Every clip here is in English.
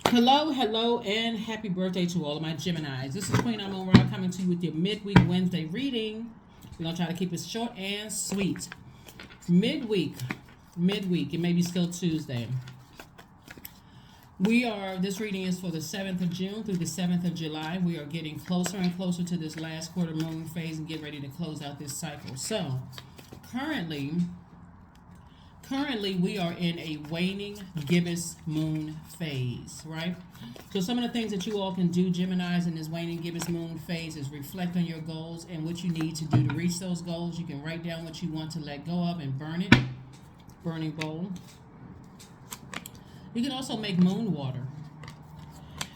Hello, hello, and happy birthday to all of my Geminis. This is Queen Amun Ra coming to you with your midweek Wednesday reading. We're going to try to keep it short and sweet. Midweek. It may be still Tuesday. This reading is for the 7th of June through the 7th of July. We are getting closer and closer to this last quarter moon phase and get ready to close out this cycle. So, currently we are in a waning gibbous moon phase, right? So some of the things that you all can do, Geminis, in this waning gibbous moon phase is reflect on your goals and what you need to do to reach those goals. You can write down what you want to let go of and burn it. Burning bowl. You can also make moon water.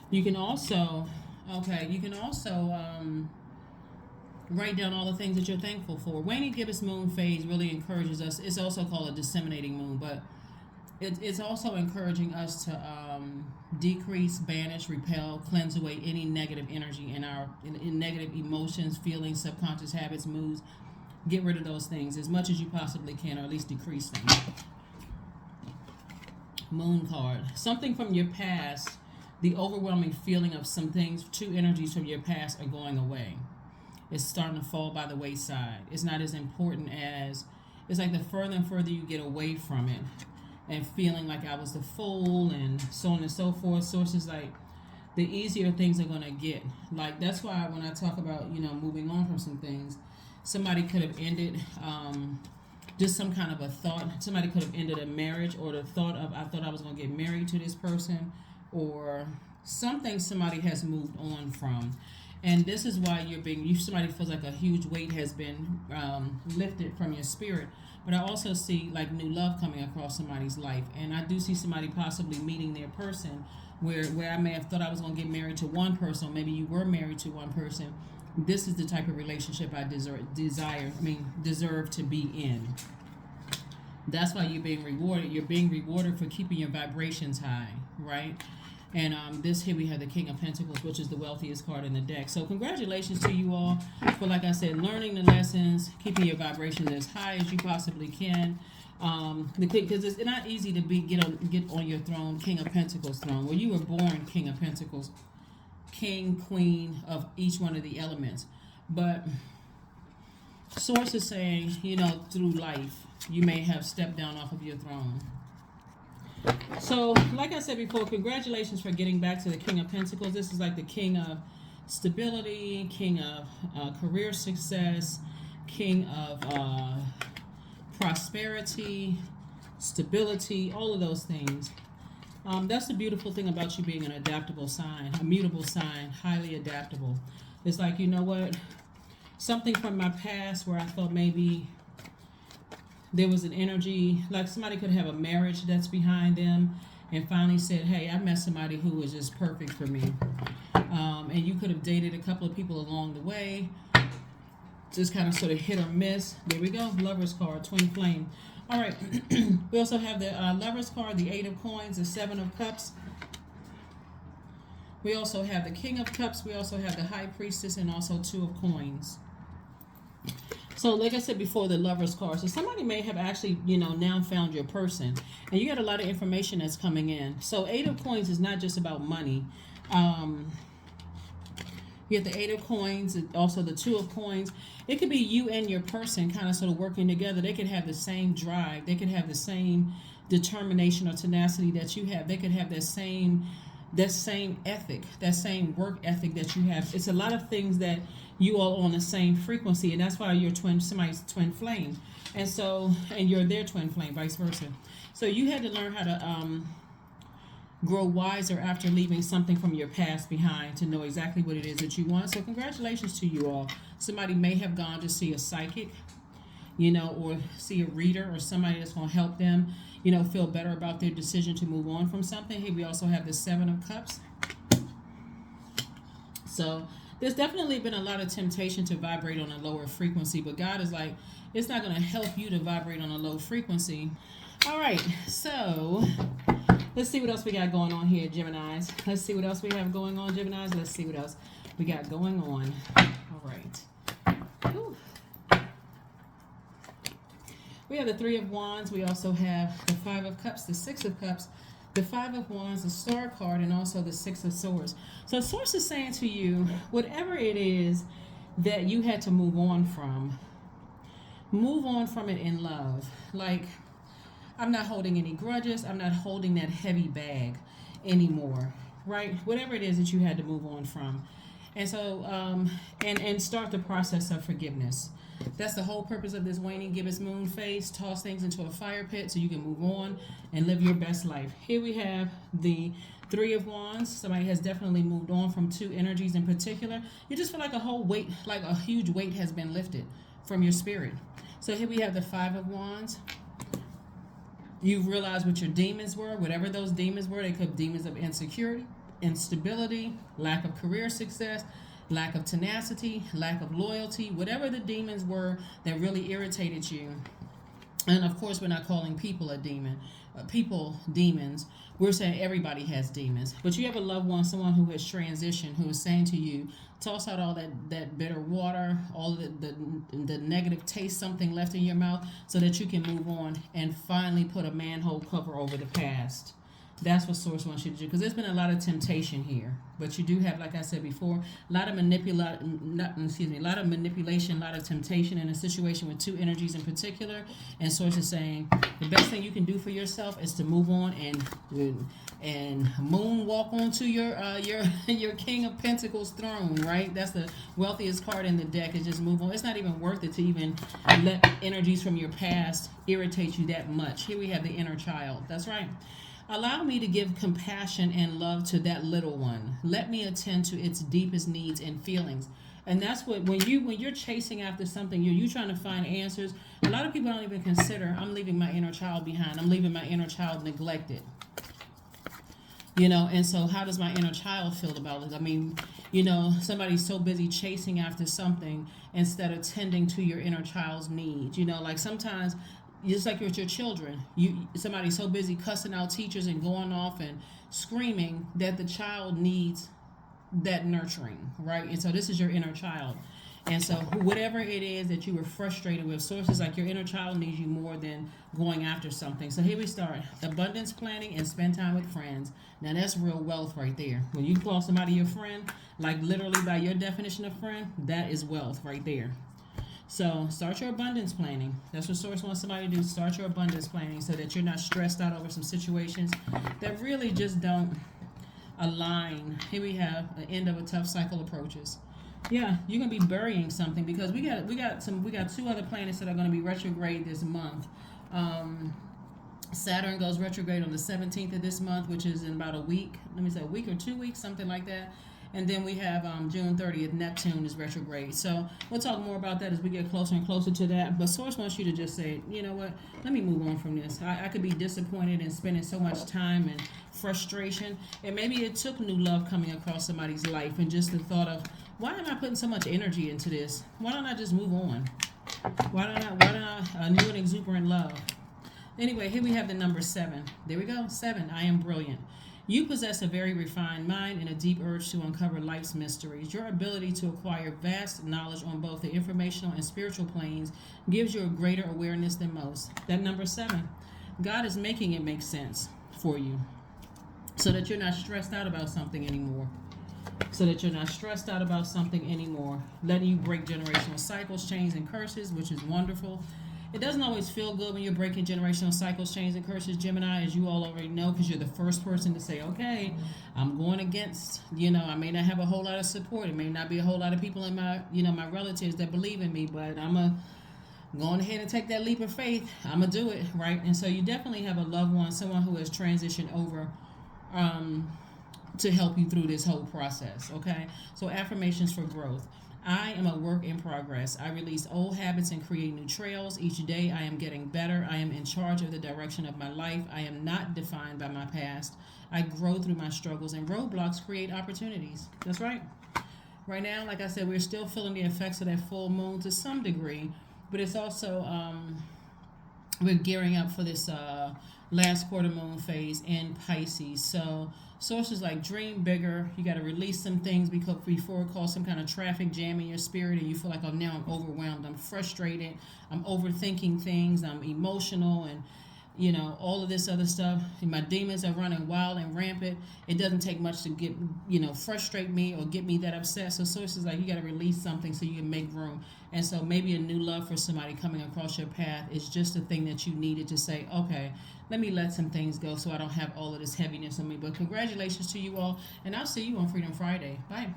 You can also, write down all the things that you're thankful for. Waning gibbous moon phase really encourages us. It's also called a disseminating moon, but it's also encouraging us to decrease, banish, repel, cleanse away any negative energy in negative emotions, feelings, subconscious habits, moods. Get rid of those things as much as you possibly can, or at least decrease them. Moon card. Something from your past, the overwhelming feeling of some things, two energies from your past are going away. It's starting to fall by the wayside. It's not as important as, it's like the further and further you get away from it and feeling like I was the fool and so on and so forth. Sources like the easier things are going to get. Like that's why when I talk about, moving on from some things, somebody could have ended just some kind of a thought. Somebody could have ended a marriage, or the thought of, I thought I was going to get married to this person, or something somebody has moved on from. And this is why somebody feels like a huge weight has been lifted from your spirit. But I also see like new love coming across somebody's life. And I do see somebody possibly meeting their person where I may have thought I was going to get married to one person, or maybe you were married to one person. This is the type of relationship I deserve to be in. That's why you're being rewarded. You're being rewarded for keeping your vibrations high, right? And this here we have the King of Pentacles, which is the wealthiest card in the deck. So congratulations to you all for, like I said, learning the lessons, keeping your vibrations as high as you possibly can. Because it's not easy to get on your throne, King of Pentacles throne. Well, you were born King of Pentacles, King, Queen of each one of the elements. But Source is saying, through life, you may have stepped down off of your throne. So, like I said before, congratulations for getting back to the King of Pentacles. This is like the King of stability, King of career success, King of prosperity, stability, all of those things. That's the beautiful thing about you being an adaptable sign, a mutable sign, highly adaptable. It's like, you know what? Something from my past where I thought maybe there was an energy, like somebody could have a marriage that's behind them and finally said, hey, I met somebody who was just perfect for me. And you could have dated a couple of people along the way, just kind of sort of hit or miss. There we go, Lover's card, Twin Flame. All right, we also have the Lover's card, the 8 of Coins, the 7 of Cups. We also have the King of Cups. We also have the High Priestess and also 2 of Coins. So like I said before, the Lover's card. So somebody may have actually, now found your person. And you got a lot of information that's coming in. So 8 of Coins is not just about money. You have the 8 of Coins, and also the 2 of Coins. It could be you and your person kind of sort of working together. They could have the same drive. They could have the same determination or tenacity that you have. They could have that same ethic, that same work ethic that you have. It's a lot of things that you all on the same frequency, and that's why you're somebody's twin flame, and you're their twin flame, vice versa. So you had to learn how to grow wiser after leaving something from your past behind to know exactly what it is that you want. So congratulations to you all. Somebody may have gone to see a psychic, or see a reader or somebody that's going to help them, feel better about their decision to move on from something. Here we also have the 7 of Cups. So there's definitely been a lot of temptation to vibrate on a lower frequency, but God is like, it's not going to help you to vibrate on a low frequency. All right, so let's see what else we got going on here, Geminis. Let's see what else we have going on, Geminis. Let's see what else we got going on. All right. Whew. We have the 3 of Wands. We also have the 5 of Cups, the 6 of Cups, the Five of Wands, the Star card, and also the Six of Swords. So Source is saying to you, whatever it is that you had to move on from it in love. Like, I'm not holding any grudges. I'm not holding that heavy bag anymore, right? Whatever it is that you had to move on from. And so, and start the process of forgiveness. That's the whole purpose of this waning gibbous moon phase. Toss things into a fire pit so you can move on and live your best life. Here we have the Three of Wands. Somebody has definitely moved on from two energies in particular. You just feel like a whole weight, like a huge weight has been lifted from your spirit. So here we have the Five of Wands. You've realized what your demons were, whatever those demons were. They could be demons of insecurity, instability, lack of career success, lack of tenacity, lack of loyalty, whatever the demons were that really irritated you. And of course, we're not calling people a demon, people demons. We're saying everybody has demons. But you have a loved one, someone who has transitioned, who is saying to you, toss out all that bitter water, all of the negative taste, something left in your mouth, so that you can move on and finally put a manhole cover over the past. That's what Source wants you to do, because there's been a lot of temptation here. But you do have, like I said before, a lot of manipulation, a lot of temptation in a situation with two energies in particular. And Source is saying the best thing you can do for yourself is to move on and moonwalk onto your King of Pentacles throne, right? That's the wealthiest card in the deck. Is just move on. It's not even worth it to even let energies from your past irritate you that much. Here we have the inner child. That's right. Allow me to give compassion and love to that little one. Let me attend to its deepest needs and feelings. And that's what, when you're chasing after something, you're trying to find answers. A lot of people don't even consider, I'm leaving my inner child behind. I'm leaving my inner child neglected. And so how does my inner child feel about it? I mean, somebody's so busy chasing after something instead of tending to your inner child's needs. Like sometimes, just like with your children, somebody's so busy cussing out teachers and going off and screaming that the child needs that nurturing, right? And so this is your inner child. And so whatever it is that you were frustrated with, sources like your inner child needs you more than going after something. So here we start. Abundance planning and spend time with friends. Now that's real wealth right there. When you call somebody your friend, like literally by your definition of friend, that is wealth right there. So start your abundance planning. That's what Source wants somebody to do. Start your abundance planning so that you're not stressed out over some situations that really just don't align. Here we have the end of a tough cycle approaches. Yeah, you're gonna be burying something because we got two other planets that are gonna be retrograde this month. Saturn goes retrograde on the 17th of this month, which is in about a week. Let me say a week or 2 weeks, something like that. And then we have June 30th, Neptune is retrograde. So we'll talk more about that as we get closer and closer to that. But Source wants you to just say, you know what, let me move on from this. I could be disappointed in spending so much time and frustration. And maybe it took new love coming across somebody's life and just the thought of, why am I putting so much energy into this? Why don't I just move on? Why don't I new and exuberant love? Anyway, here we have the number 7. There we go, 7, I am brilliant. You possess a very refined mind and a deep urge to uncover life's mysteries. Your ability to acquire vast knowledge on both the informational and spiritual planes gives you a greater awareness than most. That number 7, God is making it make sense for you so that you're not stressed out about something anymore. Letting you break generational cycles, chains, and curses, which is wonderful. It doesn't always feel good when you're breaking generational cycles, chains, and curses, Gemini, as you all already know, because you're the first person to say, okay, I'm going against, I may not have a whole lot of support. It may not be a whole lot of people in my, my relatives that believe in me, but I'm going ahead and take that leap of faith. I'm going to do it, right? And so you definitely have a loved one, someone who has transitioned over to help you through this whole process, okay? So affirmations for growth. I am a work in progress. I release old habits and create new trails. Each day I am getting better. I am in charge of the direction of my life. I am not defined by my past. I grow through my struggles, and roadblocks create opportunities. That's right. Right now, like I said, we're still feeling the effects of that full moon to some degree, but it's also, we're gearing up for this last quarter moon phase in Pisces. So sources like dream bigger. You got to release some things before it causes some kind of traffic jam in your spirit, and you feel like, oh, now I'm overwhelmed, I'm frustrated, I'm overthinking things, I'm emotional, and all of this other stuff. My demons are running wild and rampant. It doesn't take much to get, frustrate me or get me that upset. So source is like, you got to release something so you can make room. And so maybe a new love for somebody coming across your path is just the thing that you needed to say, okay, let me let some things go so I don't have all of this heaviness on me. But congratulations to you all, and I'll see you on Freedom Friday. Bye.